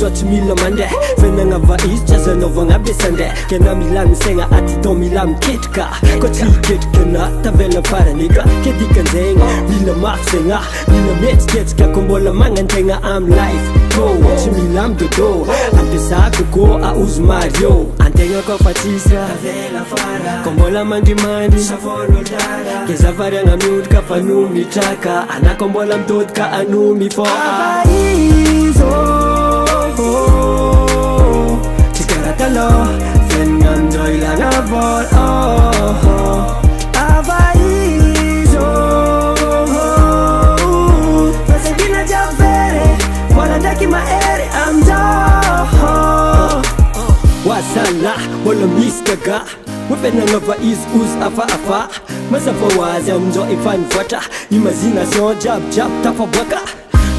George Mila Mande, Venanga Vais, Jazanovanga Besande, Kena Milan Senga Atito Milan Kitka, Kochi Kitkana, Tavela Paraniga, Ketikan Zenga, Mila Maxenga, Mila Mets Ketska Kombola Mangantenga, I'm life, go, Chimilam to do, I'm the Sakuko, Aus Mario, Antenga Kofatisa, Tavela Fara, Kombola Mandimandi, Savono Dara, Kezavaranga Mute Kafanumi Chaka, Anakombola Mtotka Anumi for AVAHIZO. Chikaratalo, Fengam Joy Langabol, AVAHIZO. Pasagina Javere, Walandaki Maere, I'm done. Wasala, Walla Miskaga. Wepenanga Vais us afa Masafa wazamzo ifan vata Imagination jab tapa baka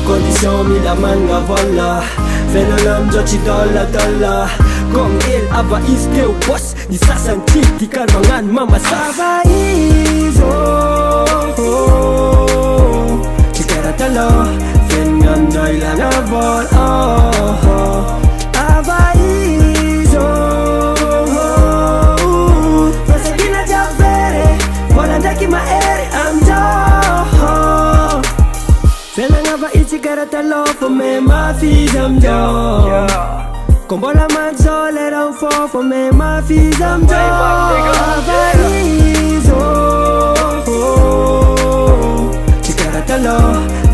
Condition mila manga vola Fenolamzo chi dola Kong el AVAHIZ teu boss Ni sasan titi karmangan mama sa AVAHIZO Chikaratalo Fengam joy langabol AVAHIZO Walandaki Maere, I'm done. Fenanga AVAHIZ Chikaratalo for me, my fees, I'm done. Kombola Manzo, let them fall for me, my fees, I'm done. AVAHIZO Chikaratalo,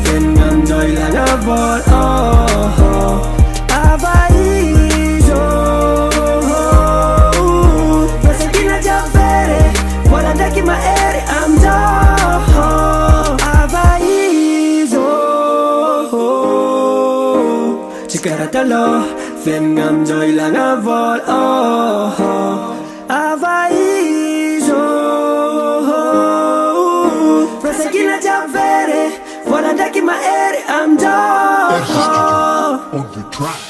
Fengam joy langabol, AVAHIZO Pasagina Javere, Walandaki Maere, I'm done. AVAHIZO Chikaratalo, Fengam joy langabol, AVAHIZO Pasagina Javere, Walandaki Maere, I'm done. On the track.